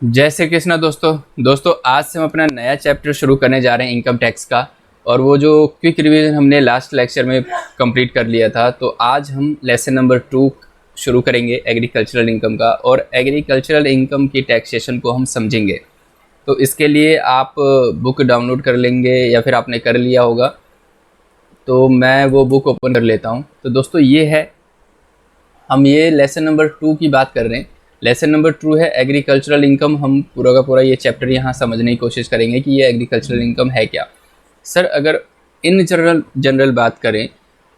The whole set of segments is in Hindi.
जय श्री कृष्णा दोस्तों आज से हम अपना नया चैप्टर शुरू करने जा रहे हैं इनकम टैक्स का। और वो जो क्विक रिवीजन हमने लास्ट लेक्चर में कंप्लीट कर लिया था, तो आज हम लेसन नंबर 2 शुरू करेंगे एग्रीकल्चरल इनकम का। और एग्रीकल्चरल इनकम की टैक्सेशन को हम समझेंगे। तो इसके लिए आप बुक डाउनलोड कर लेंगे या फिर आपने कर लिया होगा, तो मैं वो बुक ओपन कर लेता हूँ। तो दोस्तों हम ये लेसन नंबर 2 की बात कर रहे हैं। लेसन नंबर 2 है एग्रीकल्चरल इनकम। हम पूरा का पूरा ये चैप्टर यहाँ समझने की कोशिश करेंगे कि ये एग्रीकल्चरल इनकम है क्या। सर, अगर इन जनरल बात करें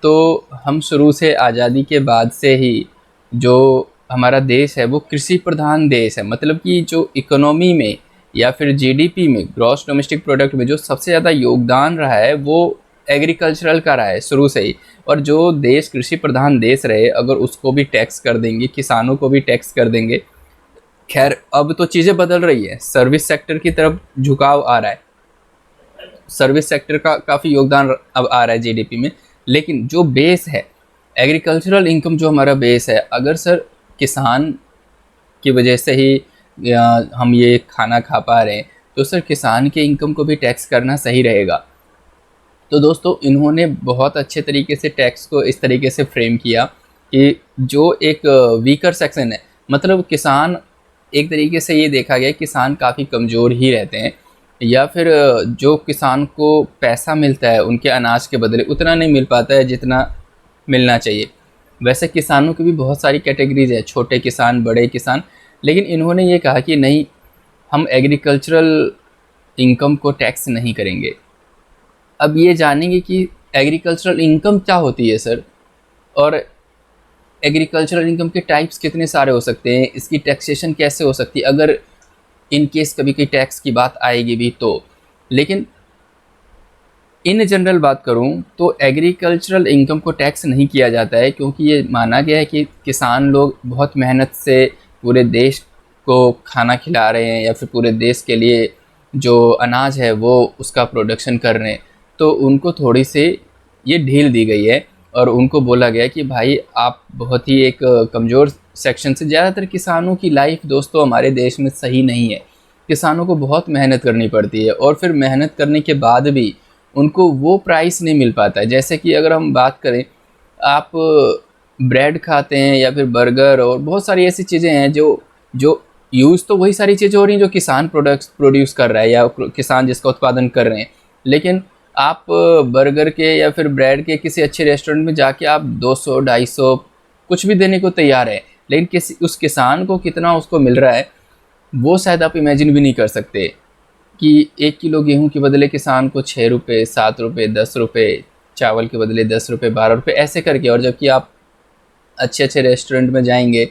तो हम शुरू से आज़ादी के बाद से ही जो हमारा देश है वो कृषि प्रधान देश है। मतलब कि जो इकोनॉमी में या फिर जीडीपी में, ग्रॉस डोमेस्टिक प्रोडक्ट में जो सबसे ज़्यादा योगदान रहा है वो एग्रीकल्चरल का रहा है शुरू से ही। और जो देश कृषि प्रधान देश रहे, अगर उसको भी टैक्स कर देंगे, किसानों को भी टैक्स कर देंगे। खैर, अब तो चीज़ें बदल रही है, सर्विस सेक्टर की तरफ झुकाव आ रहा है। सर्विस सेक्टर का काफ़ी योगदान अब आ रहा है जीडीपी में। लेकिन जो बेस है एग्रीकल्चरल इनकम, जो हमारा बेस है, अगर सर किसान की वजह से ही हम ये खाना खा पा रहे हैं, तो सर किसान के इनकम को भी टैक्स करना सही रहेगा। तो दोस्तों, इन्होंने बहुत अच्छे तरीके से टैक्स को इस तरीके से फ्रेम किया कि जो एक वीकर सेक्शन है, मतलब किसान, एक तरीके से ये देखा गया किसान काफ़ी कमज़ोर ही रहते हैं, या फिर जो किसान को पैसा मिलता है उनके अनाज के बदले उतना नहीं मिल पाता है जितना मिलना चाहिए। वैसे किसानों की भी बहुत सारी कैटेगरीज है, छोटे किसान, बड़े किसान। लेकिन इन्होंने ये कहा कि नहीं, हम एग्रीकल्चरल इनकम को टैक्स नहीं करेंगे। अब ये जानेंगे कि एग्रीकल्चरल इनकम क्या होती है सर, और एग्रीकल्चरल इनकम के टाइप्स कितने सारे हो सकते हैं, इसकी टैक्सेशन कैसे हो सकती है अगर इन केस कभी कोई टैक्स की बात आएगी भी तो। लेकिन इन जनरल बात करूं तो एग्रीकल्चरल इनकम को टैक्स नहीं किया जाता है, क्योंकि ये माना गया है कि किसान लोग बहुत मेहनत से पूरे देश को खाना खिला रहे हैं, या फिर पूरे देश के लिए जो अनाज है वो उसका प्रोडक्शन कर रहे हैं। तो उनको थोड़ी सी ये ढील दी गई है, और उनको बोला गया कि भाई आप बहुत ही एक कमज़ोर सेक्शन से, ज़्यादातर किसानों की लाइफ दोस्तों हमारे देश में सही नहीं है। किसानों को बहुत मेहनत करनी पड़ती है, और फिर मेहनत करने के बाद भी उनको वो प्राइस नहीं मिल पाता है। जैसे कि अगर हम बात करें, आप ब्रेड खाते हैं या फिर बर्गर, और बहुत सारी ऐसी चीज़ें हैं जो जो यूज़ तो वही सारी चीज़ें हो रही हैं जो किसान प्रोड्यूस कर रहा है, या किसान जिसका उत्पादन कर रहे हैं। लेकिन आप बर्गर के या फिर ब्रेड के किसी अच्छे रेस्टोरेंट में जाके आप 200 250 कुछ भी देने को तैयार है, लेकिन किसी उस किसान को कितना उसको मिल रहा है वो शायद आप इमेजिन भी नहीं कर सकते। कि 1 किलो गेहूं के बदले किसान को 6 रुपये, 7 रुपये, 10 रुपये, चावल के बदले 10 रुपये, 12 रुपये ऐसे करके। और जबकि आप अच्छे अच्छे रेस्टोरेंट में जाएंगे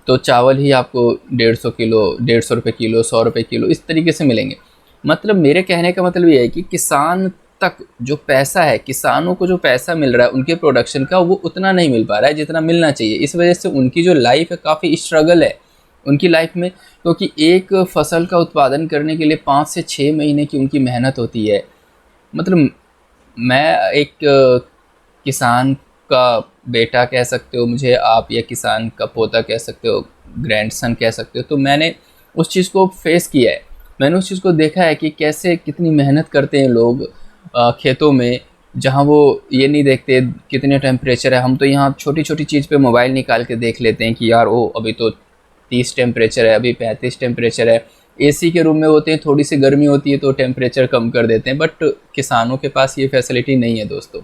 तो चावल ही आपको 150 किलो, 150 रुपये किलो, 100 रुपये किलो इस तरीके से मिलेंगे। मतलब मेरे कहने का मतलब ये है कि किसान तक जो पैसा है, किसानों को जो पैसा मिल रहा है उनके प्रोडक्शन का, वो उतना नहीं मिल पा रहा है जितना मिलना चाहिए। इस वजह से उनकी जो लाइफ है काफ़ी स्ट्रगल है उनकी लाइफ में, क्योंकि एक फसल का उत्पादन करने के लिए 5 से 6 महीने की उनकी मेहनत होती है। मतलब मैं एक किसान का बेटा कह सकते हो मुझे आप, या किसान का पोता कह सकते हो, ग्रैंडसन कह सकते हो। तो मैंने उस चीज़ को फेस किया है, मैंने उस चीज़ को देखा है कि कैसे कितनी मेहनत करते हैं लोग खेतों में, जहाँ वो ये नहीं देखते कितने टेम्परेचर है। हम तो यहाँ छोटी छोटी चीज़ पे मोबाइल निकाल के देख लेते हैं कि यार ओ अभी तो 30 टेम्परेचर है, अभी 35 टेम्परेचर है। एसी के रूम में होते हैं, थोड़ी सी गर्मी होती है तो टेम्परेचर कम कर देते हैं। बट किसानों के पास ये फैसिलिटी नहीं है दोस्तों।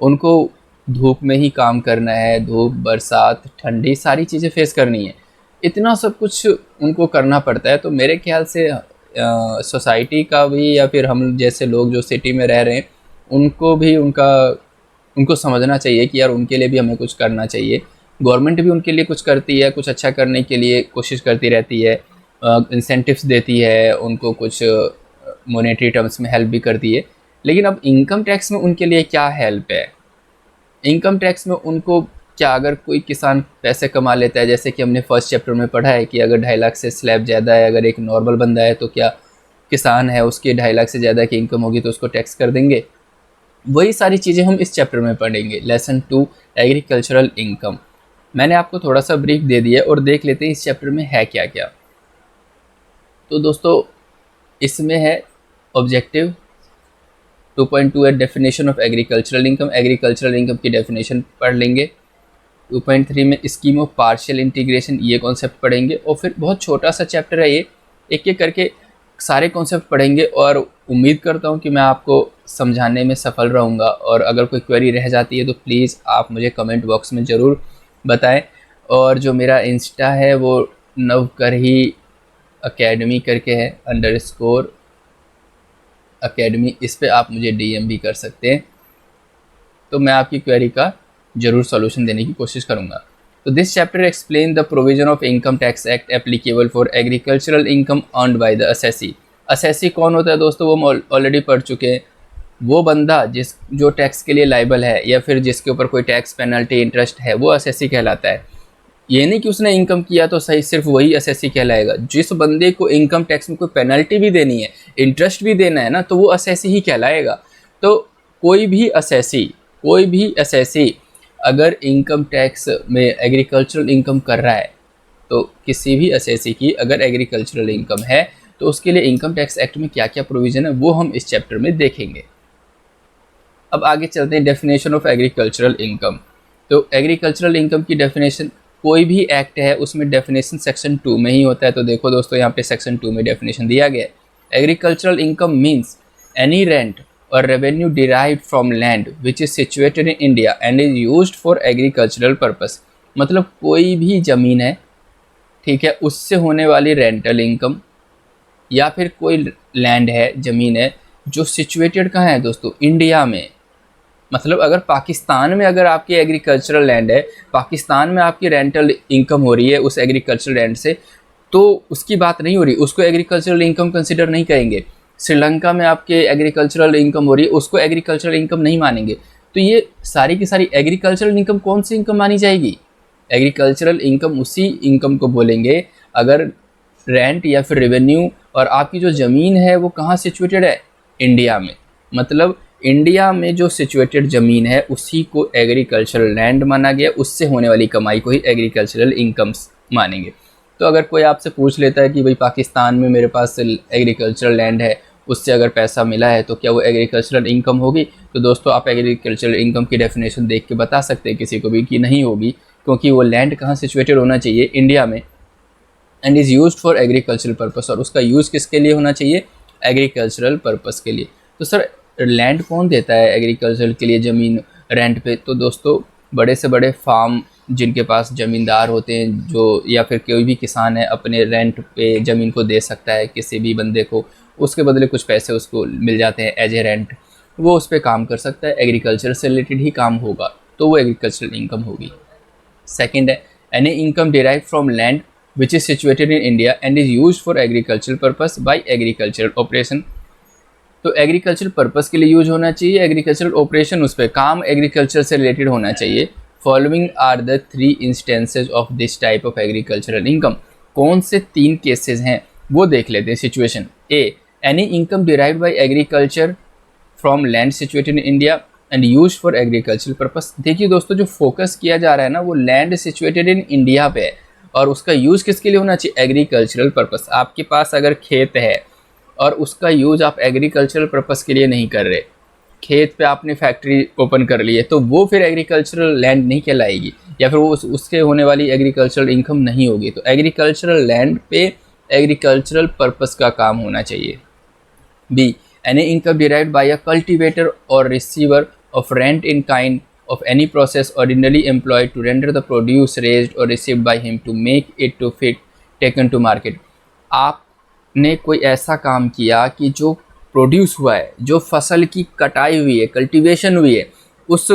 उनको धूप में ही काम करना है, धूप, बरसात, ठंडी, सारी चीज़ें फेस करनी है। इतना सब कुछ उनको करना पड़ता है। तो मेरे ख्याल से सोसाइटी का भी, या फिर हम जैसे लोग जो सिटी में रह रहे हैं, उनको भी उनको समझना चाहिए कि यार उनके लिए भी हमें कुछ करना चाहिए। गवर्नमेंट भी उनके लिए कुछ करती है, कुछ अच्छा करने के लिए कोशिश करती रहती है, इंसेंटिव्स देती है उनको, कुछ मॉनेटरी टर्म्स में हेल्प भी करती है। लेकिन अब इनकम टैक्स में उनके लिए क्या हेल्प है? इनकम टैक्स में उनको क्या, अगर कोई किसान पैसे कमा लेता है, जैसे कि हमने फर्स्ट चैप्टर में पढ़ा है कि अगर 2.5 लाख से स्लैब ज़्यादा है, अगर एक नॉर्मल बंदा है, तो क्या किसान है उसकी 2.5 लाख से ज़्यादा की इनकम होगी तो उसको टैक्स कर देंगे। वही सारी चीज़ें हम इस चैप्टर में पढ़ेंगे, लेसन 2 एग्रीकल्चरल इनकम। मैंने आपको थोड़ा सा ब्रीफ दे दिया, और देख लेते हैं इस चैप्टर में है क्या क्या। तो दोस्तों इसमें है ऑब्जेक्टिव 2.2 है definition of agricultural income, agricultural income की डेफिनेशन पढ़ लेंगे। 2.3 में स्कीम ऑफ पार्शियल इंटीग्रेशन, ये कॉन्सेप्ट पढ़ेंगे। और फिर बहुत छोटा सा चैप्टर है ये, एक एक करके सारे कॉन्सेप्ट पढ़ेंगे और उम्मीद करता हूँ कि मैं आपको समझाने में सफल रहूँगा। और अगर कोई क्वेरी रह जाती है तो प्लीज़ आप मुझे कमेंट बॉक्स में ज़रूर बताएं। और जो मेरा इंस्टा है वो नवकरही अकेडमी करके है, _ अकेडमी, इस पे आप मुझे DM भी कर सकते हैं, तो मैं आपकी क्वेरी का ज़रूर सॉल्यूशन देने की कोशिश करूँगा। तो this chapter explain the provision of income tax act applicable for agricultural income earned by the assessee. Assessee कौन होता है दोस्तों, वो हम ऑलरेडी पढ़ चुके हैं। वो बंदा जो टैक्स के लिए लाइबल है या फिर जिसके ऊपर कोई टैक्स पेनल्टी इंटरेस्ट है, वो असेसी कहलाता है। ये नहीं कि उसने इनकम किया तो सही सिर्फ वही असेसी कहलाएगा। जिस बंदे को इनकम टैक्स में कोई पेनल्टी भी देनी है, इंटरेस्ट भी देना है ना, तो वो असेसी ही कहलाएगा। तो कोई भी असेसी अगर इनकम टैक्स में एग्रीकल्चरल इनकम कर रहा है, तो किसी भी असेसी की अगर एग्रीकल्चरल इनकम है तो उसके लिए इनकम टैक्स एक्ट में क्या क्या प्रोविज़न है वो हम इस चैप्टर में देखेंगे। अब आगे चलते हैं डेफिनेशन ऑफ एग्रीकल्चरल इनकम। तो एग्रीकल्चरल इनकम की डेफिनेशन, कोई भी एक्ट है उसमें डेफिनेशन सेक्शन 2 में ही होता है। तो देखो दोस्तों, यहाँ पे सेक्शन 2 में डेफिनेशन दिया गया है। Agricultural income means any rent और revenue derived from land which is situated in India and is used for agricultural purpose. मतलब कोई भी ज़मीन है, ठीक है, उससे होने वाली रेंटल इनकम, या फिर कोई लैंड है, ज़मीन है जो सिचुएटेड कहाँ है दोस्तों, इंडिया में। मतलब अगर पाकिस्तान में अगर आपकी एग्रीकल्चरल लैंड है, पाकिस्तान में आपकी रेंटल इनकम हो रही है उस एग्रीकल्चरल लैंड से, तो उसकी बात नहीं हो रही, उसको एग्रीकल्चरल इनकम कंसिडर नहीं करेंगे। श्रीलंका में आपके एग्रीकल्चरल इनकम हो रही है, उसको एग्रीकल्चरल इनकम नहीं मानेंगे। तो ये सारी की सारी एग्रीकल्चरल इनकम कौन सी इनकम मानी जाएगी? एग्रीकल्चरल इनकम उसी इनकम को बोलेंगे अगर रेंट या फिर रेवेन्यू और आपकी जो ज़मीन है वो कहाँ सिचुएटेड है, इंडिया में। मतलब इंडिया में जो सिचुएटेड ज़मीन है उसी को एग्रीकल्चरल लैंड माना गया, उससे होने वाली कमाई को ही एग्रीकल्चरल इनकम्स मानेंगे। तो अगर कोई आपसे पूछ लेता है कि भाई पाकिस्तान में मेरे पास एग्रीकल्चरल लैंड है, उससे अगर पैसा मिला है तो क्या वो एग्रीकल्चरल इनकम होगी? तो दोस्तों आप एग्रीकल्चरल इनकम की डेफिनेशन देख के बता सकते हैं किसी को भी कि नहीं होगी, क्योंकि वो लैंड कहाँ सिचुएटेड होना चाहिए, इंडिया में, and is used for agricultural purpose. और उसका यूज़ किसके लिए होना चाहिए? एग्रीकल्चरल पर्पस के लिए। तो सर लैंड कौन देता है एग्रीकल्चर के लिए ज़मीन रेंट पे? तो दोस्तों बड़े से बड़े फार्म जिनके पास ज़मींदार होते हैं, जो या फिर कोई भी किसान है अपने रेंट पे ज़मीन को दे सकता है किसी भी बंदे को, उसके बदले कुछ पैसे उसको मिल जाते हैं एज ए रेंट, वो उस पर काम कर सकता है, एग्रीकल्चर से रिलेटेड ही काम होगा, तो वो एग्रीकल्चरल इनकम होगी। सेकेंड है any income derive from land which is situated in India and is used for agricultural purpose bye agricultural operation. तो एग्रीकल्चर पर्पस के लिए यूज होना चाहिए, एग्रीकल्चरल ऑपरेशन उस पर काम एग्रीकल्चर से रिलेटेड होना चाहिए। Following are the 3 instances of this type of agricultural income. कौन से 3 केसेस हैं वो देख लेते हैं। Situation A, any income derived by agriculture from land situated in India and use for agricultural purpose. देखिए दोस्तों, जो फोकस किया जा रहा है ना, वो लैंड सिचुएटेड इन इंडिया पे है और उसका यूज़ किसके लिए होना चाहिए? Agricultural purpose. आपके पास अगर खेत है और उसका यूज़ आप एग्रीकल्चरल पर्पस के लिए नहीं कर रहे, खेत पे आपने फैक्ट्री ओपन कर ली है, तो वो फिर एग्रीकल्चरल लैंड नहीं कहलाएगी, या फिर वो उसके होने वाली एग्रीकल्चरल इनकम नहीं होगी। तो एग्रीकल्चरल लैंड पे एग्रीकल्चरल पर्पस का काम होना चाहिए। B, any income derived by a cultivator और receiver of rent in kind of any process ordinarily employed to render the produce raised or received by him to make it to fit taken to market। आपने कोई ऐसा काम किया कि जो प्रोड्यूस हुआ है, जो फसल की कटाई हुई है, कल्टीवेशन हुई है, उस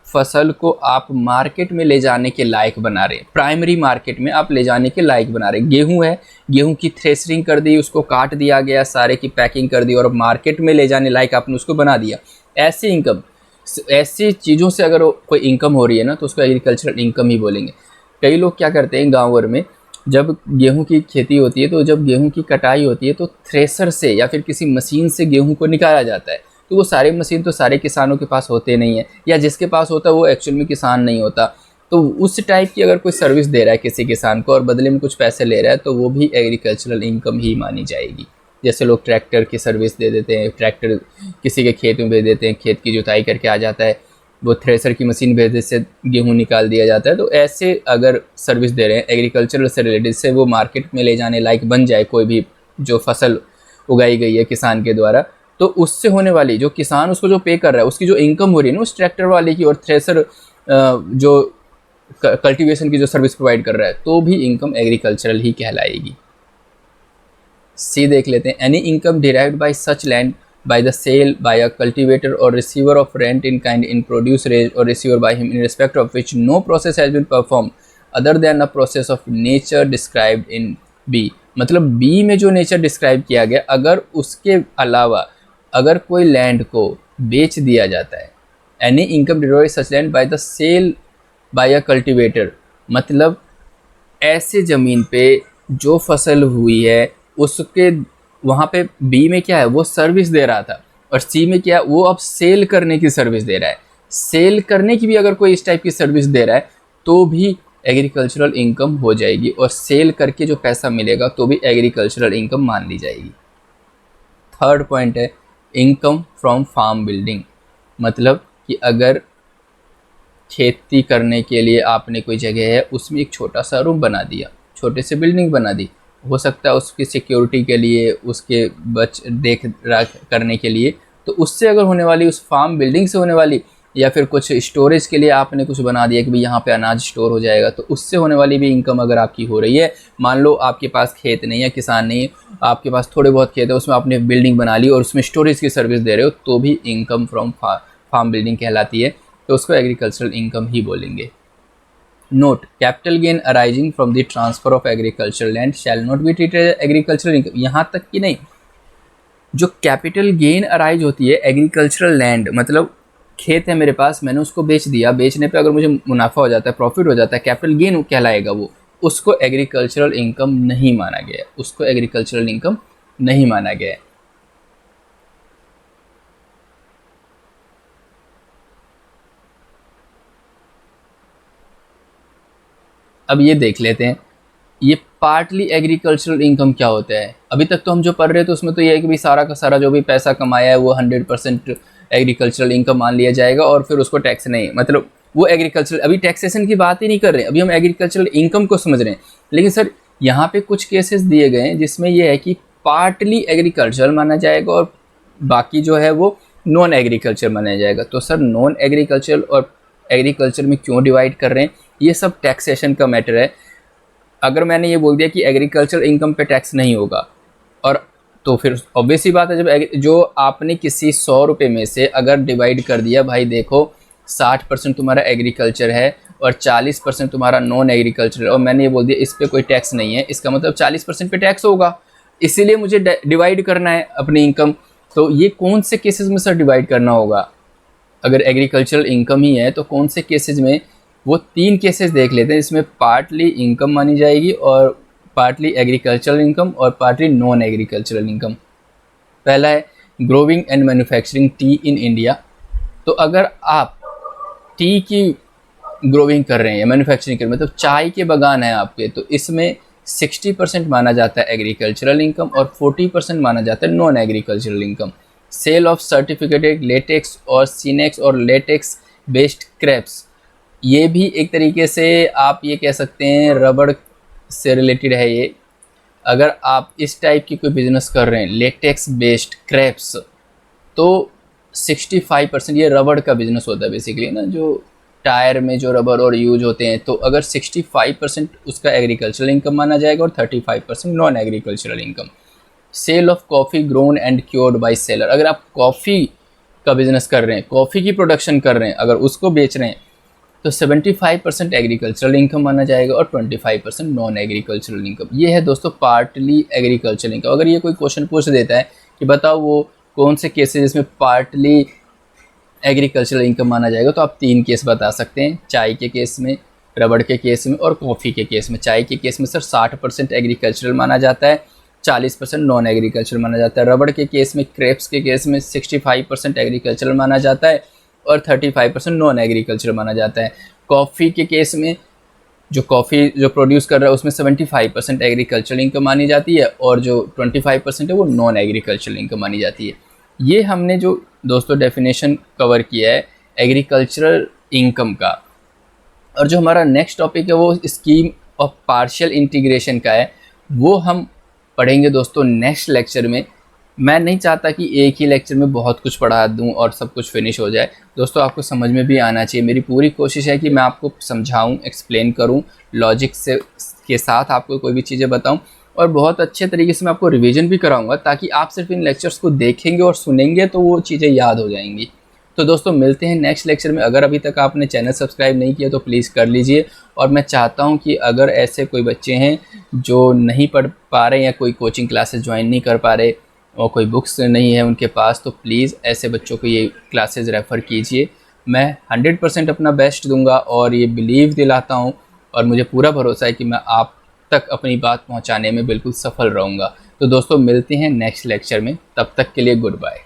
फसल को आप मार्केट में ले जाने के लायक बना रहे हैं, प्राइमरी मार्केट में आप ले जाने के लायक बना रहे हैं। गेहूं है, गेहूं की थ्रेशरिंग कर दी, उसको काट दिया गया, सारे की पैकिंग कर दी और मार्केट में ले जाने लायक आपने उसको बना दिया। ऐसी इनकम, ऐसी चीज़ों से अगर कोई इनकम हो रही है ना, तो उसको एग्रीकल्चरल इनकम ही बोलेंगे। कई लोग क्या करते हैं, गाँव भर में जब गेहूं की खेती होती है, तो जब गेहूं की कटाई होती है तो थ्रेसर से या फिर किसी मशीन से गेहूं को निकाला जाता है। तो वो सारे मशीन तो सारे किसानों के पास होते नहीं है, या जिसके पास होता है वो एक्चुअल में किसान नहीं होता। तो उस टाइप की अगर कोई सर्विस दे रहा है किसी किसान को और बदले में कुछ पैसे ले रहा है तो वो भी एग्रीकल्चरल इनकम ही मानी जाएगी। जैसे लोग ट्रैक्टर की सर्विस दे देते हैं, ट्रैक्टर किसी के खेत में भेज देते हैं, खेत की जुताई करके आ जाता है, वो थ्रेसर की मशीन भेज देते से गेहूँ निकाल दिया जाता है। तो ऐसे अगर सर्विस दे रहे हैं एग्रीकल्चरल से रिलेटेड, से वो मार्केट में ले जाने लायक बन जाए कोई भी जो फसल उगाई गई है किसान के द्वारा, तो उससे होने वाली जो किसान उसको जो पे कर रहा है उसकी जो इनकम हो रही है ना उस ट्रैक्टर वाले की, और थ्रेसर जो कल्टीवेशन की जो सर्विस प्रोवाइड कर रहा है, तो भी इनकम एग्रीकल्चरल ही कहलाएगी। सी देख लेते हैं, any income derived by such land by the sale by a cultivator और receiver of rent in kind in produce raised और receiver by him in respect of which no process has been perform other than a process of nature described in B. मतलब बी में जो नेचर डिस्क्राइब किया गया, अगर उसके अलावा अगर कोई लैंड को बेच दिया जाता है, any income derived such land by the sale by a cultivator, मतलब ऐसे ज़मीन पे जो फसल हुई है उसके वहाँ पे बी में क्या है वो सर्विस दे रहा था, और सी में क्या है वो अब सेल करने की सर्विस दे रहा है। सेल करने की भी अगर कोई इस टाइप की सर्विस दे रहा है तो भी एग्रीकल्चरल इनकम हो जाएगी, और सेल करके जो पैसा मिलेगा तो भी एग्रीकल्चरल इनकम मान ली जाएगी। थर्ड पॉइंट है इनकम फ्रॉम फार्म बिल्डिंग, मतलब कि अगर खेती करने के लिए आपने कोई जगह है उसमें एक छोटा सा रूम बना दिया, छोटे से बिल्डिंग बना दी, हो सकता है उसकी सिक्योरिटी के लिए, उसके देख रेख करने के लिए, तो उससे अगर होने वाली उस फार्म बिल्डिंग से होने वाली, या फिर कुछ स्टोरेज के लिए आपने कुछ बना दिया कि भाई यहाँ पे अनाज स्टोर हो जाएगा, तो उससे होने वाली भी इनकम अगर आपकी हो रही है। मान लो आपके पास खेत नहीं है, किसान नहीं है, आपके पास थोड़े बहुत खेत है, उसमें आपने बिल्डिंग बना ली और उसमें स्टोरेज की सर्विस दे रहे हो, तो भी इनकम फ्रॉम फार्म बिल्डिंग कहलाती है, तो उसको एग्रीकल्चरल इनकम ही बोलेंगे। Note, capital gain arising from the transfer of agricultural land shall not be treated agricultural income. यहाँ तक कि नहीं, जो कैपिटल गेन अराइज होती है एग्रीकल्चरल लैंड, मतलब खेत है मेरे पास, मैंने उसको बेच दिया, बेचने पे अगर मुझे मुनाफा हो जाता है, प्रॉफिट हो जाता है, कैपिटल गेन कहलाएगा वो, उसको एग्रीकल्चरल इनकम नहीं माना गया, उसको एग्रीकल्चरल इनकम नहीं माना गया। अब ये देख लेते हैं ये पार्टली एग्रीकल्चरल इनकम क्या होता है। अभी तक तो हम जो पढ़ रहे थे उसमें तो ये है कि भाई सारा का सारा जो भी पैसा कमाया है वो 100% एग्रीकल्चरल इनकम मान लिया जाएगा और फिर उसको टैक्स नहीं, मतलब वो एग्रीकल्चरल, अभी टैक्सेशन की बात ही नहीं कर रहे हैं, अभी हम एग्रीकल्चरल इनकम को समझ रहे हैं। लेकिन सर यहाँ पे कुछ केसेस दिए गए हैं जिसमें ये है कि पार्टली एग्रीकल्चरल माना जाएगा और बाकी जो है वो नॉन एग्रीकल्चर माना जाएगा। तो सर नॉन एग्रीकल्चरल और एग्रीकल्चर में क्यों डिवाइड कर रहे हैं, ये सब टैक्सेशन का मैटर है। अगर मैंने ये बोल दिया कि एग्रीकल्चर इनकम पे टैक्स नहीं होगा, और तो फिर ऑब्वियस ही बात है, जब जो आपने किसी 100 रुपये में से अगर डिवाइड कर दिया, भाई देखो 60% तुम्हारा एग्रीकल्चर है और 40% तुम्हारा नॉन एग्रीकल्चर है, और मैंने ये बोल दिया इस पर कोई टैक्स नहीं है, इसका मतलब 40% पे टैक्स होगा, इसीलिए मुझे डिवाइड करना है अपनी इनकम। तो ये कौन से केसेस में सर डिवाइड करना होगा, अगर एग्रीकल्चरल इनकम ही है तो कौन से केसेस में, वो 3 केसेस देख लेते हैं इसमें पार्टली इनकम मानी जाएगी और पार्टली एग्रीकल्चरल इनकम और पार्टली नॉन एग्रीकल्चरल इनकम। पहला है growing and manufacturing T in India. तो अगर आप टी की ग्रोविंग कर रहे हैं या मैन्युफैक्चरिंग कर रहे हैं, मतलब चाय के बागान है आपके, तो इसमें 60% माना जाता है एग्रीकल्चरल इनकम और 40% माना जाता है non agricultural income. Sale of certificated latex और सीनेक्स और लेटेक्स बेस्ड क्रैप्स, ये भी एक तरीके से आप ये कह सकते हैं रबड़ से रिलेटेड है ये। अगर आप इस टाइप की कोई बिजनेस कर रहे हैं लेटेक्स बेस्ड क्रैप्स, तो 65% ये रबड़ का बिजनेस होता है बेसिकली ना, जो टायर में जो रबड़ और यूज होते हैं, तो अगर 65% उसका एग्रीकल्चरल इनकम माना जाएगा और 35% non agricultural income. Sale of coffee grown and cured by seller, अगर आप कॉफ़ी का बिजनेस कर रहे हैं, कॉफ़ी की प्रोडक्शन कर रहे हैं, अगर उसको बेच रहे हैं, तो 75% एग्रीकल्चरल इनकम माना जाएगा और 25% नॉन एग्रीकल्चरल इनकम। ये है दोस्तों पार्टली एग्रीकल्चरल इनकम। अगर ये कोई क्वेश्चन पूछ देता है कि बताओ वो कौन से केसेस जिसमें पार्टली एग्रीकल्चरल इनकम माना जाएगा, तो आप 3 केस बता सकते हैं, चाय के केस में, रबड़ के केस में और कॉफ़ी के केस में। चाय के केस में सर 60% एग्रीकल्चरल माना जाता है, 40% नॉन एग्रीकल्चरल माना जाता है। रबड़ के केस में, क्रेप्स के केस में 65% एग्रीकल्चरल माना जाता है और 35% नॉन एग्रीकल्चर माना जाता है। कॉफ़ी के केस में जो कॉफ़ी जो प्रोड्यूस कर रहा है उसमें 75% एग्रीकल्चरल इनकम मानी जाती है और जो 25% है वो नॉन एग्रीकल्चरल इनकम मानी जाती है। ये हमने जो दोस्तों डेफिनेशन कवर किया है एग्रीकल्चरल इनकम का। और जो हमारा नेक्स्ट टॉपिक है वो स्कीम ऑफ पार्शियल इंटीग्रेशन का है, वो हम पढ़ेंगे दोस्तों नेक्स्ट लेक्चर में। मैं नहीं चाहता कि एक ही लेक्चर में बहुत कुछ पढ़ा दूं और सब कुछ फिनिश हो जाए दोस्तों, आपको समझ में भी आना चाहिए। मेरी पूरी कोशिश है कि मैं आपको समझाऊं, एक्सप्लेन करूं, लॉजिक से के साथ आपको कोई भी चीज़ें बताऊं और बहुत अच्छे तरीके से मैं आपको रिवीजन भी कराऊंगा, ताकि आप सिर्फ इन लेक्चर्स को देखेंगे और सुनेंगे तो वो चीज़ें याद हो जाएंगी। तो दोस्तों मिलते हैं नेक्स्ट लेक्चर में। अगर अभी तक आपने चैनल सब्सक्राइब नहीं किया तो प्लीज़ कर लीजिए। और मैं चाहता हूं कि अगर ऐसे कोई बच्चे हैं जो नहीं पढ़ पा रहे या कोई कोचिंग क्लासेस ज्वाइन नहीं कर पा रहे और कोई बुक्स नहीं है उनके पास, तो प्लीज़ ऐसे बच्चों को ये क्लासेस रेफ़र कीजिए। मैं 100% अपना बेस्ट दूंगा और ये बिलीव दिलाता हूँ और मुझे पूरा भरोसा है कि मैं आप तक अपनी बात पहुँचाने में बिल्कुल सफल रहूँगा। तो दोस्तों मिलते हैं नेक्स्ट लेक्चर में, तब तक के लिए गुड बाय।